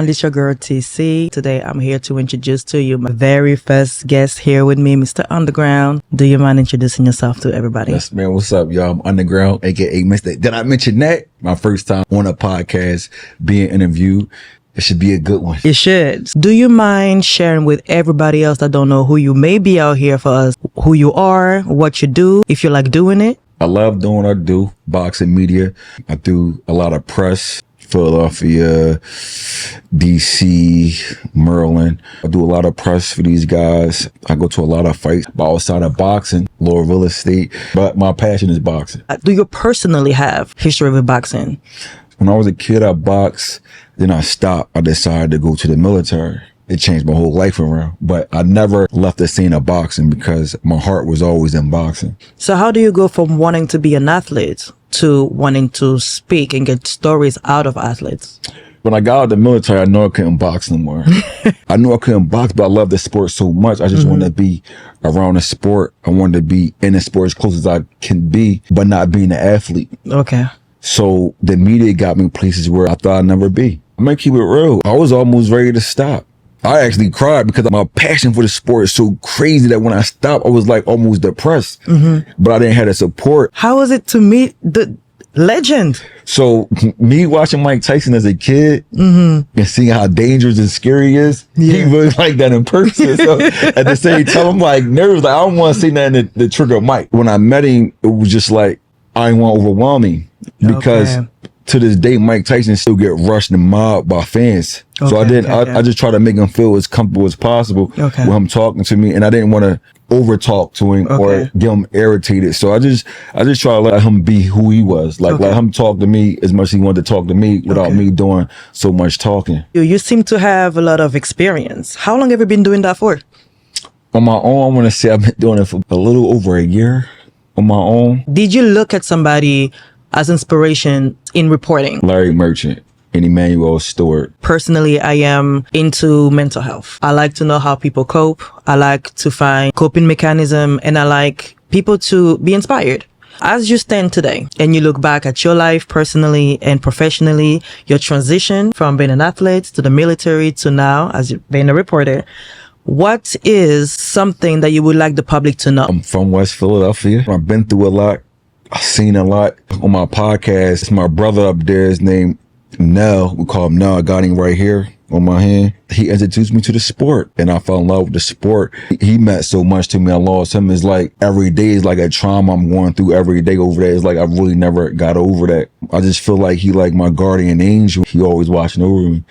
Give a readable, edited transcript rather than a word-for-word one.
And it's your girl TC. Today I'm here to introduce to you my very first guest here with me, Mr. Underground. Do you mind introducing yourself to everybody? Yes, man. What's up, y'all? I'm Underground, aka Mr. Did I mention that? My first time on a podcast being interviewed. It should be a good one. It should. Do you mind sharing with everybody else that don't know who you may be out here for us, who you are, what you do, if you like doing it? I love doing what I do, boxing media. I do a lot of press. Philadelphia, DC, Maryland. I do a lot of press for these guys. I go to a lot of fights outside of boxing, lower real estate, but my passion is boxing. Do you personally have history with boxing? When I was a kid, I boxed, then I stopped. I decided to go to the military. It changed my whole life around, but I never left the scene of boxing because my heart was always in boxing. So how do you go from wanting to be an athlete to wanting to speak and get stories out of athletes? When I got out of the military, I knew I couldn't box no more. I knew I couldn't box, but I love the sport so much. I just wanted to be around the sport. I wanted to be in the sport as close as I can be, but not being an athlete. Okay. So the media got me places where I thought I'd never be. I'm gonna keep it real. I was almost ready to stop. I actually cried because my passion for the sport is so crazy that when I stopped, I was like almost depressed, but I didn't have the support. How was it to meet the legend? So me watching Mike Tyson as a kid and seeing how dangerous and scary he is, he really like that in person. So at the same time, I'm like nervous. Like, I don't want to say nothing to trigger Mike. When I met him, it was just like, I didn't want to overwhelm him because to this day, Mike Tyson still get rushed and mobbed by fans. So I just try to make him feel as comfortable as possible with him talking to me. And I didn't want to over talk to him or get him irritated. So I just try to let him be who he was. Like let him talk to me as much as he wanted to talk to me without me doing so much talking. You seem to have a lot of experience. How long have you been doing that for? On my own, I want to say I've been doing it for a little over a year on my own. Did you look at somebody as inspiration in reporting? Larry Merchant and Emmanuel Stewart. Personally, I am into mental health. I like to know how people cope. I like to find coping mechanism, and I like people to be inspired. As you stand today and you look back at your life personally and professionally, your transition from being an athlete to the military to now as being a reporter, what is something that you would like the public to know? I'm from West Philadelphia. I've been through a lot. I've seen a lot. On my podcast, my brother up there is named Nell. We call him Nell. I got him right here on my hand. He introduced me to the sport and I fell in love with the sport. He meant so much to me. I lost him. It's like every day is like a trauma I'm going through every day over there. It's like I really never got over that. I just feel like he like my guardian angel. He always watching over me.